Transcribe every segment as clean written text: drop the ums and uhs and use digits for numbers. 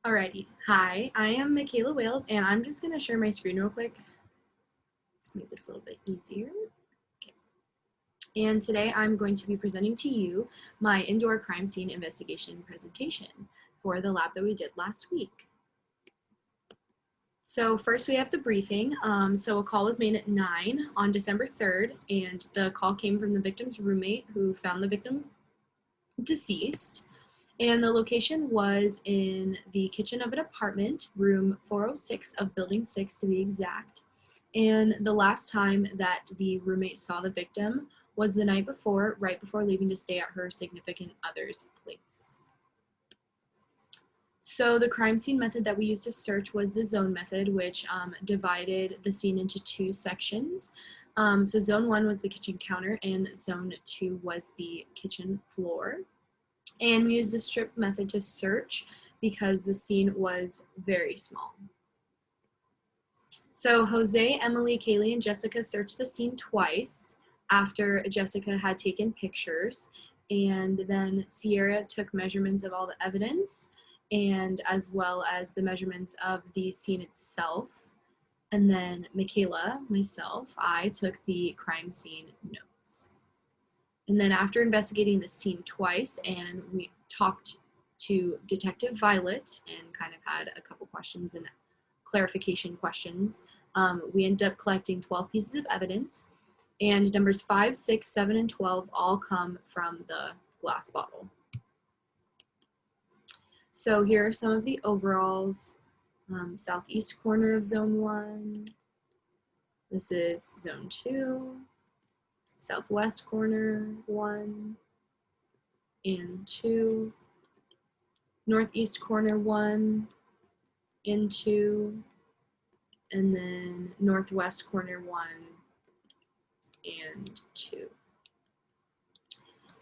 Alrighty. Hi, I am Michaela Wales, and I'm just going to share my screen real quick. Just make this a little bit easier. Okay. And today I'm going to be presenting to you my indoor crime scene investigation presentation for the lab that we did last week. So first we have the briefing. So a call was made at 9 on December 3rd, and the call came from the victim's roommate who found the victim deceased. And the location was in the kitchen of an apartment, room 406 of building 6 to be exact. And the last time that the roommate saw the victim was the night before, right before leaving to stay at her significant other's place. So the crime scene method that we used to search was the zone method, which divided the scene into two sections. So zone 1 was the kitchen counter, and zone 2 was the kitchen floor. And we used the strip method to search because the scene was very small. So Jose, Emily, Kaylee, and Jessica searched the scene twice after Jessica had taken pictures. And then Sierra took measurements of all the evidence and as well as the measurements of the scene itself. And then Michaela, myself, I took the crime scene notes. And then after investigating the scene twice, and we talked to Detective Violet and kind of had a couple questions and clarification questions, we ended up collecting 12 pieces of evidence. And numbers 5, 6, 7, and 12 all come from the glass bottle. So here are some of the overalls. Southeast corner of zone 1. This is zone 2. Southwest corner 1 and 2. Northeast corner 1 and 2. And then northwest corner 1 and 2.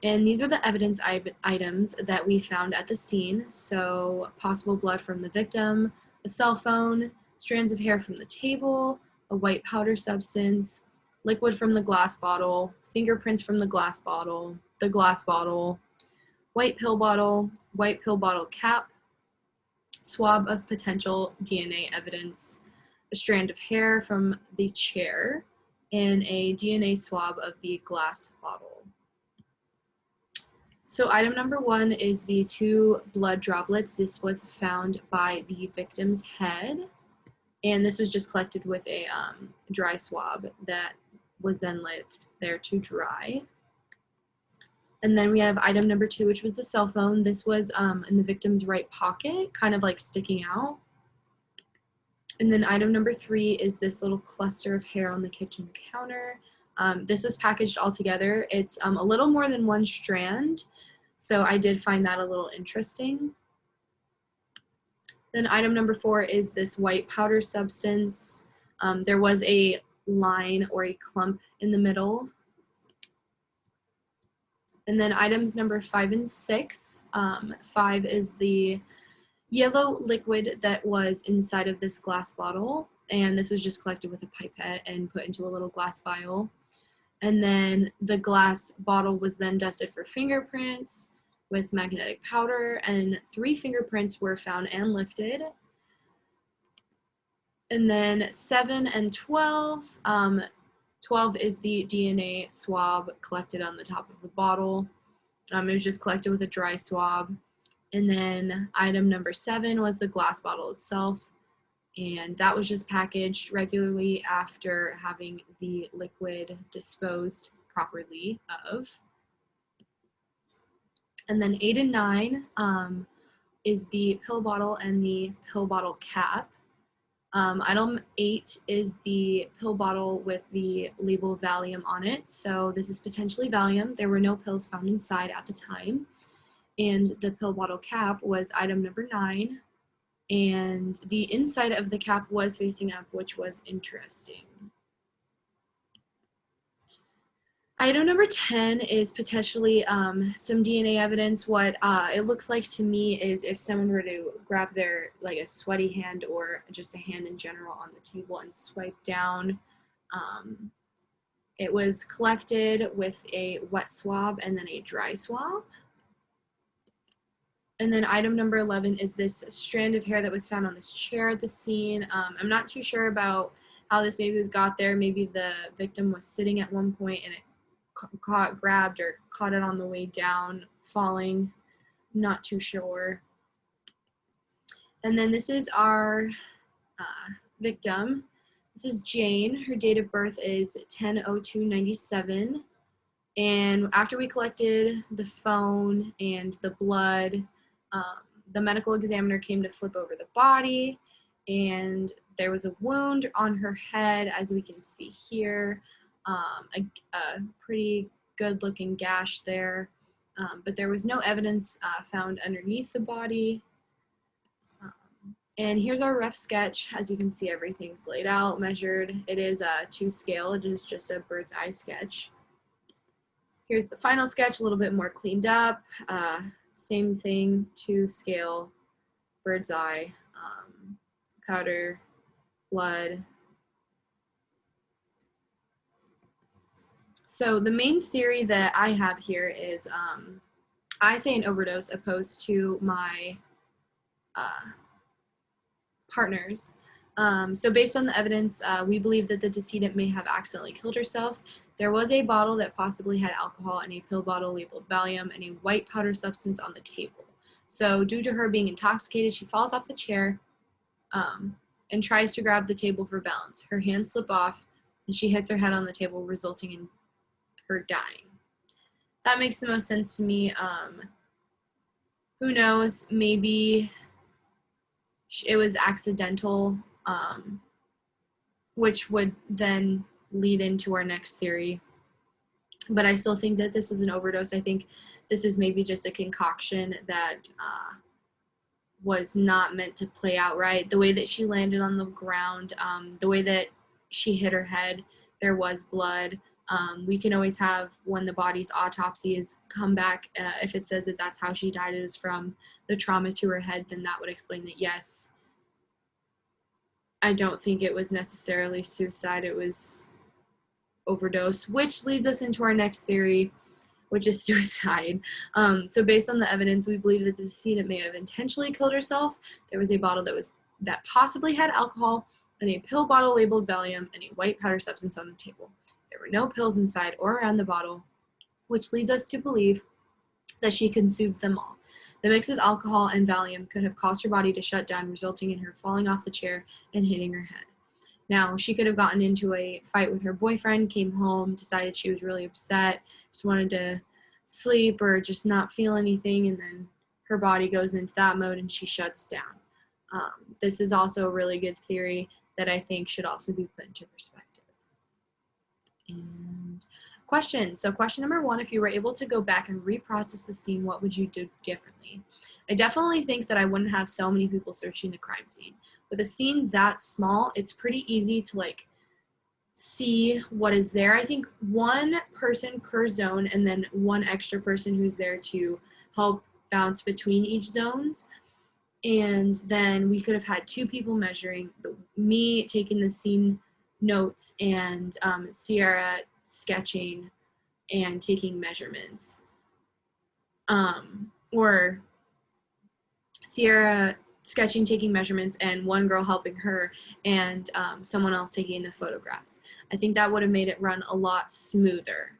And these are the evidence items that we found at the scene. So possible blood from the victim, a cell phone, strands of hair from the table, a white powder substance, liquid from the glass bottle, fingerprints from the glass bottle, white pill bottle cap, swab of potential DNA evidence, a strand of hair from the chair, and a DNA swab of the glass bottle. So item number 1 is the 2 blood droplets. This was found by the victim's head, and this was just collected with a dry swab that was then left there to dry. And then we have item number 2, which was the cell phone. This was in the victim's right pocket, kind of like sticking out. And then item number 3 is this little cluster of hair on the kitchen counter. This was packaged all together. It's a little more than one strand, so I did find that a little interesting. Then item number 4 is this white powder substance. There was a line or a clump in the middle. And then items number 5 and 6. 5 is the yellow liquid that was inside of this glass bottle, and this was just collected with a pipette and put into a little glass vial. And then the glass bottle was then dusted for fingerprints with magnetic powder, and 3 fingerprints were found and lifted. And then 7 and 12, 12 is the DNA swab collected on the top of the bottle. It was just collected with a dry swab. And then item number 7 was the glass bottle itself, and that was just packaged regularly after having the liquid disposed properly of. And then 8 and 9 is the pill bottle and the pill bottle cap. Item 8 is the pill bottle with the label Valium on it. So this is potentially Valium. There were no pills found inside at the time. And the pill bottle cap was item number 9. And the inside of the cap was facing up, which was interesting. Item number 10 is potentially some DNA evidence. What it looks like to me is if someone were to grab their, like a sweaty hand or just a hand in general on the table and swipe down, it was collected with a wet swab and then a dry swab. And then item number 11 is this strand of hair that was found on this chair at the scene. I'm not too sure about how this maybe got there. Maybe the victim was sitting at one point and it grabbed or caught it on the way down, falling. Not too sure. And then this is our victim. This is Jane. Her date of birth is 10/02/97. And after we collected the phone and the blood, the medical examiner came to flip over the body, and there was a wound on her head, as we can see here, a pretty good looking gash there, but there was no evidence found underneath the body. And here's our rough sketch. As you can see, everything's laid out, measured. It is to scale. It is just a bird's eye sketch. Here's the final sketch, a little bit more cleaned up. Same thing, to scale, bird's eye, powder, blood. So the main theory that I have here is I say an overdose opposed to my partners. So based on the evidence, we believe that the decedent may have accidentally killed herself. There was a bottle that possibly had alcohol and a pill bottle labeled Valium and a white powder substance on the table. So due to her being intoxicated, she falls off the chair and tries to grab the table for balance. Her hands slip off and she hits her head on the table, resulting in her dying. That makes the most sense to me. Who knows, maybe it was accidental, which would then lead into our next theory. But I still think that this was an overdose. I think this is maybe just a concoction that was not meant to play out right. The way that she landed on the ground, the way that she hit her head, there was blood. We can always have, when the body's autopsy is come back, if it says that that's how she died, it was from the trauma to her head, then that would explain that, yes, I don't think it was necessarily suicide, it was overdose, which leads us into our next theory, which is suicide. So based on the evidence, we believe that the decedent may have intentionally killed herself. There was a bottle that possibly had alcohol and a pill bottle labeled Valium and a white powder substance on the table. There were no pills inside or around the bottle, which leads us to believe that she consumed them all. The mix of alcohol and Valium could have caused her body to shut down, resulting in her falling off the chair and hitting her head. Now, she could have gotten into a fight with her boyfriend, came home, decided she was really upset, just wanted to sleep or just not feel anything, and then her body goes into that mode and she shuts down. This is also a really good theory that I think should also be put into perspective. And questions. So question number 1, if you were able to go back and reprocess the scene, what would you do differently? I definitely think that I wouldn't have so many people searching the crime scene. With a scene that small, it's pretty easy to see what is there. I think one person per zone and then one extra person who's there to help bounce between each zones. And then we could have had 2 people measuring, me taking the scene notes and Sierra sketching and taking measurements. Or Sierra sketching, taking measurements, and one girl helping her and someone else taking the photographs. I think that would have made it run a lot smoother.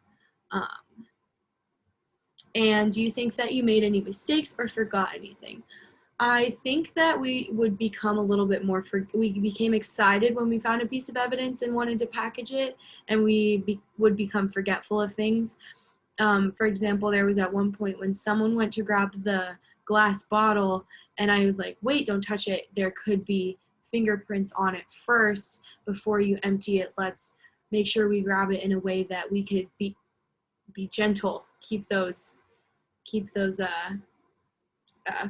And do you think that you made any mistakes or forgot anything? I think that we would become a little bit more, we became excited when we found a piece of evidence and wanted to package it, and we would become forgetful of things. For example, there was at one point when someone went to grab the glass bottle and I was like, wait, don't touch it. There could be fingerprints on it first before you empty it. Let's make sure we grab it in a way that we could be gentle, keep those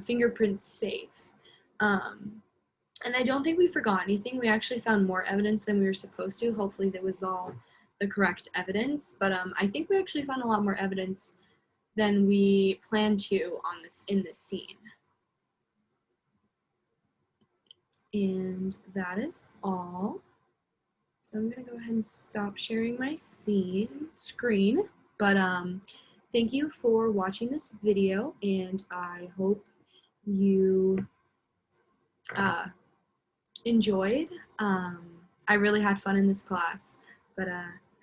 fingerprints safe. And I don't think we forgot anything. We actually found more evidence than we were supposed to. Hopefully that was all the correct evidence, but I think we actually found a lot more evidence than we planned to in this scene. And that is all. So I'm gonna go ahead and stop sharing my screen, but thank you for watching this video, and I hope you enjoyed. I really had fun in this class, but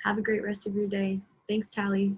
have a great rest of your day. Thanks, Tally.